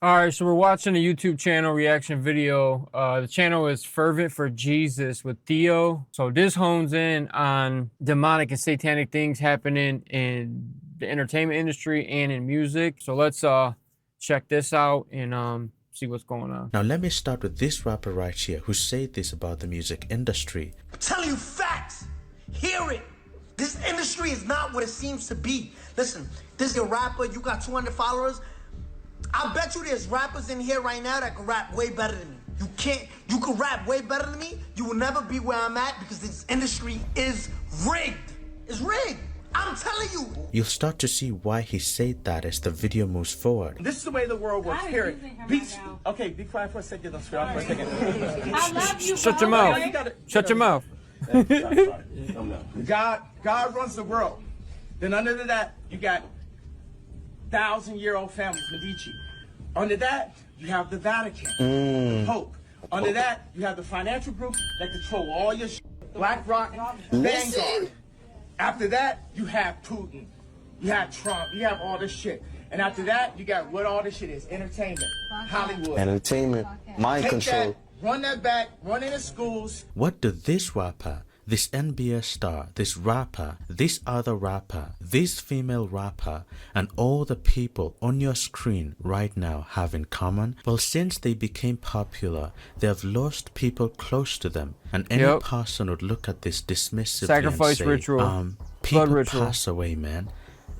All right, so we're watching a YouTube channel reaction video. The channel is Fervent for Jesus with Theo. So this hones in on demonic and satanic things happening in the entertainment industry and in music. So let's check this out and see what's going on. Now let me start with this rapper right here who said this about the music industry. I'm telling you facts. Hear it. This industry is not what it seems to be. Listen, this is a rapper, you got 200 followers. I bet you there's rappers in here right now that can rap way better than me. You can rap way better than me. You will never be where I'm at because this industry is rigged. It's rigged. I'm telling you. You'll start to see why he said that as the video moves forward. This is the way the world works. Here, okay, be quiet for a second. Don't scream for a second. I love you. Shut your mouth. Shut your mouth. God runs the world. Then under that, you got 1,000-year-old families, Medici. Under that, you have the Vatican, the Pope. Under that, you have the financial groups that control all your BlackRock, Vanguard. After that, you have Putin, you have Trump, you have all this shit. And after that, you got what all this shit is, entertainment, Hollywood. Entertainment, mind Take control. that, run that back, run into schools. What do this rapper, this NBA star, this rapper, this other rapper, this female rapper, and all the people on your screen right now have in common? Well, since they became popular, they have lost people close to them, and any person would look at this dismissively Sacrifice and say, ritual. people ritual. pass away, man.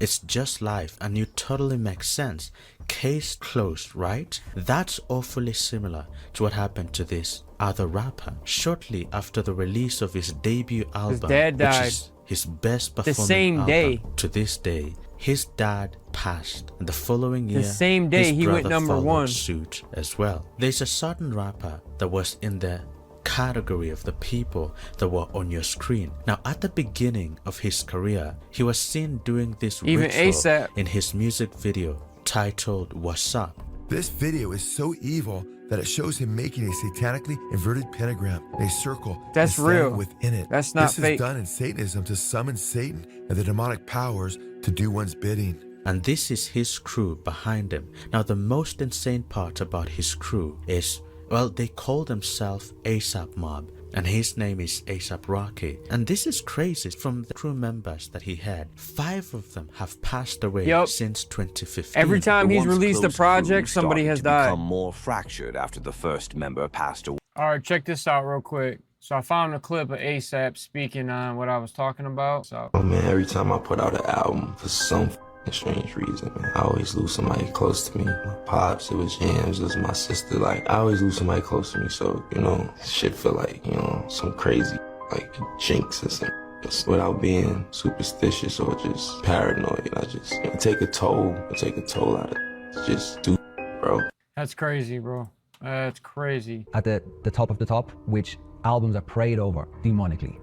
It's just life, and you totally make sense. Case closed, right? That's awfully similar to what happened to this other rapper. Shortly after the release of his debut album, his dad died. which is his best performing the same album day. to this day, his dad passed, and the following year, The same day his he went brother number followed one. suit as well. There's a certain rapper that was in the category of the people that were on your screen. Now, at the beginning of his career, he was seen doing this Even ritual ASAP. in his music video titled What's Up. This video is so evil that it shows him making a satanically inverted pentagram in a circle. That's and standing real. Within it. That's not this fake. is done in Satanism to summon Satan and the demonic powers to do one's bidding. And this is his crew behind him. Now, the most insane part about his crew is, well, they call themselves ASAP Mob, and his name is ASAP Rocky. And this is crazy. From the crew members that he had, 5 of them have passed away since 2015. Every time he's once released a close project, crew somebody started has to died. become more fractured after the first member passed away. All right, check this out real quick. So I found a clip of ASAP speaking on what I was talking about. So, oh man, every time I put out an album, for some strange reason, man, I always lose somebody close to me. My pops, it was Jams, it was my sister. Like, I always lose somebody close to me. So, you know, shit feel like, you know, some crazy, like, jinx or something. Just without being superstitious or just paranoid, I just take a toll out of it. Just do, bro. that's crazy, bro. That's crazy. At the top of the top, which albums are prayed over demonically.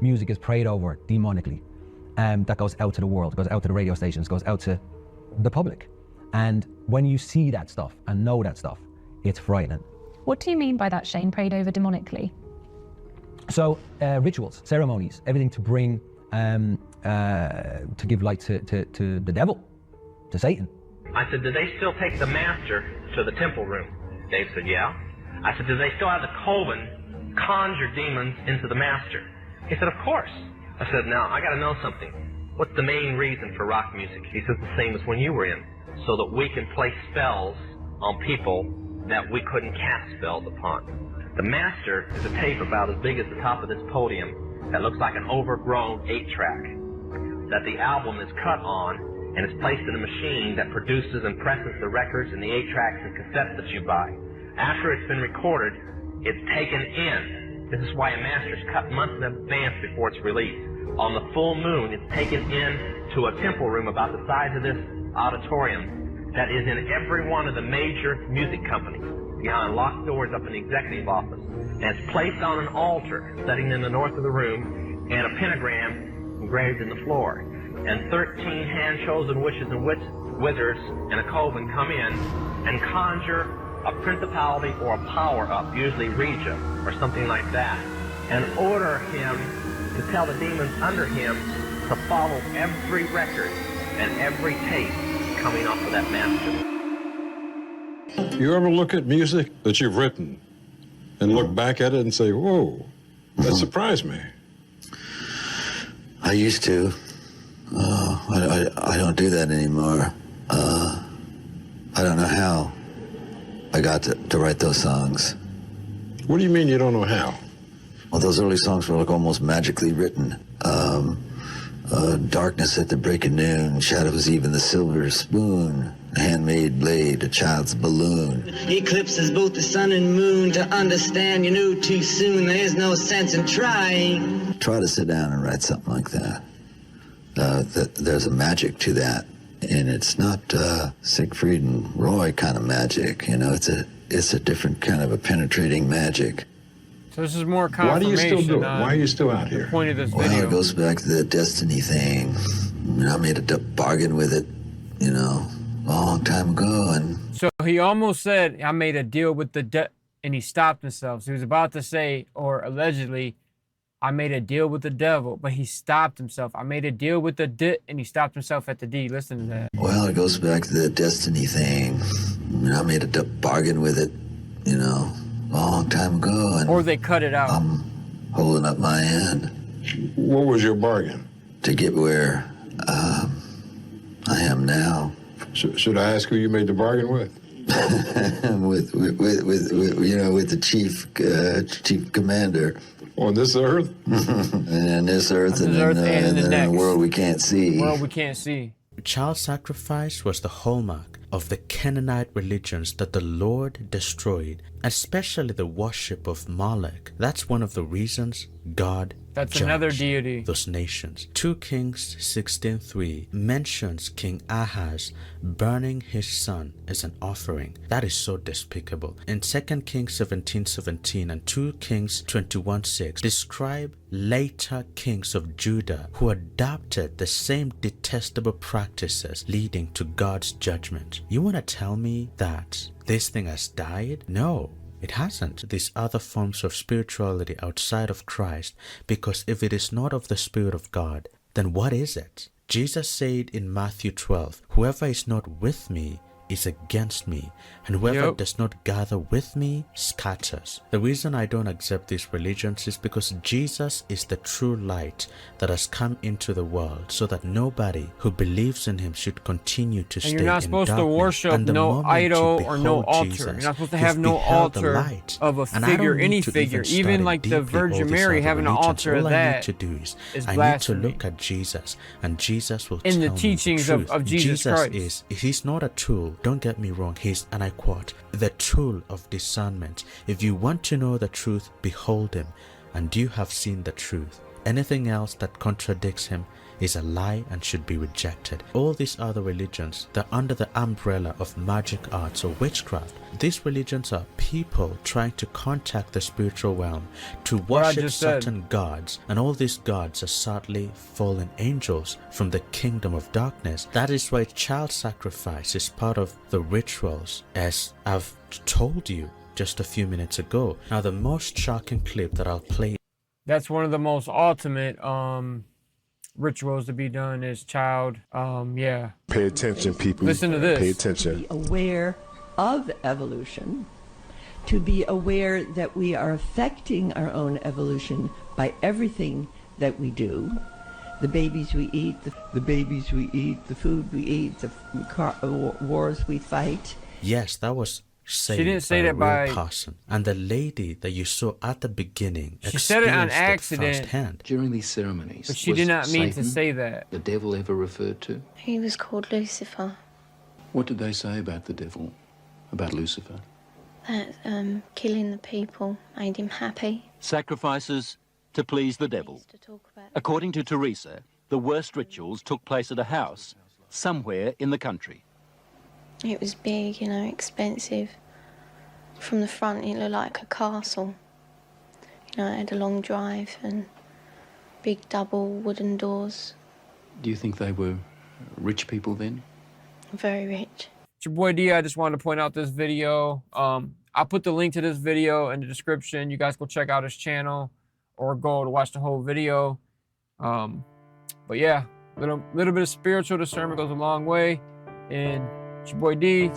Music is prayed over demonically. That goes out to the world, goes out to the radio stations, goes out to the public. And when you see that stuff and know that stuff, it's frightening. What do you mean by that, Shane, prayed over demonically? So rituals, ceremonies, everything to bring, to give light to the devil, to Satan. I said, do they still take the master to the temple room? Dave said, yeah. I said, do they still have the coven conjure demons into the master? He said, of course. I said, now, I gotta know something. What's the main reason for rock music? He says, the same as when you were in, so that we can play spells on people that we couldn't cast spells upon. The master is a tape about as big as the top of this podium that looks like an overgrown 8-track that the album is cut on, and it's placed in a machine that produces and presses the records and the 8-tracks and cassettes that you buy. After it's been recorded, it's taken in. This is why a master's cut months in advance before it's released. On the full moon, it's taken in to a temple room about the size of this auditorium that is in every one of the major music companies, behind locked doors up in the executive office. And it's placed on an altar sitting in the north of the room, and a pentagram engraved in the floor. And 13 hand-chosen witches and wizards and a coven come in and conjure a principality or a power up, usually Regia or something like that, and order him to tell the demons under him to follow every record and every tape coming off of that master. You ever look at music that you've written and look back at it and say, whoa, that surprised me? I used to. I don't do that anymore. I don't know how I got to write those songs. What do you mean you don't know how? Well, those early songs were like almost magically written. Darkness at the break of noon, shadows even the silver spoon, a handmade blade, a child's balloon. Eclipses both the sun and moon. To understand, you knew too soon. There is no sense in trying. Try to sit down and write something like that. There's a magic to that, and it's not Siegfried and Roy kind of magic. You know, it's a different kind of a penetrating magic. So this is more confirmation. Why do you still do it? Why are you still out here? The point of this Well, video. it goes back to the destiny thing. I made a bargain with it, you know, a long time ago, and So he almost said, I made a deal with the and he stopped himself. So he was about to say, or allegedly, I made a deal with the devil, but he stopped himself. I made a deal with the and he stopped himself at the D. Listen to that. well, it goes back to the destiny thing. I made a bargain with it, you know, a long time ago, and Or they cut it out. I'm holding up my end. What was your bargain? To get where I am now. Should I ask who you made the bargain with? with you know, with the chief commander. On this earth? And this earth, and earth then and the in next. the world we can't see. World we can't see. Child sacrifice was the hallmark of the Canaanite religions that the Lord destroyed, especially the worship of Molech. That's one of the reasons God That's judged another deity. those nations. 2 Kings 16:3 mentions King Ahaz burning his son as an offering. That is so despicable. In 2 Kings 17:17 and 2 Kings 21:6 describe later kings of Judah who adopted the same detestable practices, leading to God's judgment. You want to tell me that this thing has died? No. It hasn't. These other forms of spirituality outside of Christ, because if it is not of the Spirit of God, then what is it? Jesus said in Matthew 12, whoever is not with me is against me, and whoever does not gather with me scatters. The reason I don't accept these religions is because Jesus is the true light that has come into the world, so that nobody who believes in him should continue to stay in And you're not supposed to worship no idol or no altar. You're not supposed to have no altar of a figure, any figure, even like the Virgin Mary having an altar of that is I need to look at Jesus, and Jesus will tell me in the teachings the truth. of Jesus Christ. He's not a tool. Don't get me wrong, he's, and I quote, the tool of discernment. If you want to know the truth, behold him, and you have seen the truth. Anything else that contradicts him is a lie and should be rejected. All these other religions, they're under the umbrella of magic arts or witchcraft. These religions are people trying to contact the spiritual realm to worship certain gods, and all these gods are sadly fallen angels from the kingdom of darkness. That is why child sacrifice is part of the rituals, as I've told you just a few minutes ago. Now, the most shocking clip that I'll play. That's one of the most ultimate rituals to be done is child. Pay attention, people. Listen to this. Pay attention. Be aware of evolution, to be aware that we are affecting our own evolution by everything that we do. The babies we eat, the babies we eat, the food we eat, the wars we fight. Yes, that was She didn't say that by person. And the lady that you saw at the beginning, she said it on experienced it accident firsthand. During these ceremonies, but she was did not mean to Satan say that. the devil ever referred to? He was called Lucifer. What did they say about the devil, about Lucifer? That killing the people made him happy. Sacrifices to please the devil. According to Teresa, the worst rituals took place at a house somewhere in the country. It was big, you know, expensive. From the front, it looked like a castle. You know, it had a long drive and big double wooden doors. Do you think they were rich people then? Very rich. It's your boy D. I just wanted to point out this video. I'll put the link to this video in the description. You guys go check out his channel or go to watch the whole video. But yeah, little bit of spiritual discernment goes a long way. And it's your boy D.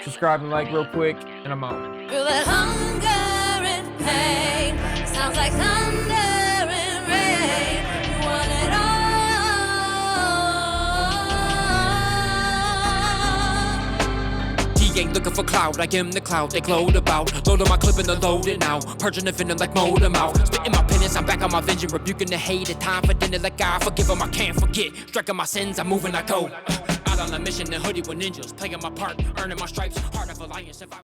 subscribe and like real quick, and I'm out. Feel that hunger and pain. Sounds like thunder and rain. You want it all. He ain't looking for cloud, I am the cloud they glowed about. Loading my clip and the loaded now. Purging the venom like mold 'em out. Spitting my penance, I'm back on my vengeance. Rebuking the hate, the time for dinner like I forgive 'em, I can't forget. Striking my sins, I move and I go. Out on a mission, the hoodie with ninjas. Playing my part, earning my stripes. Heart of alliance.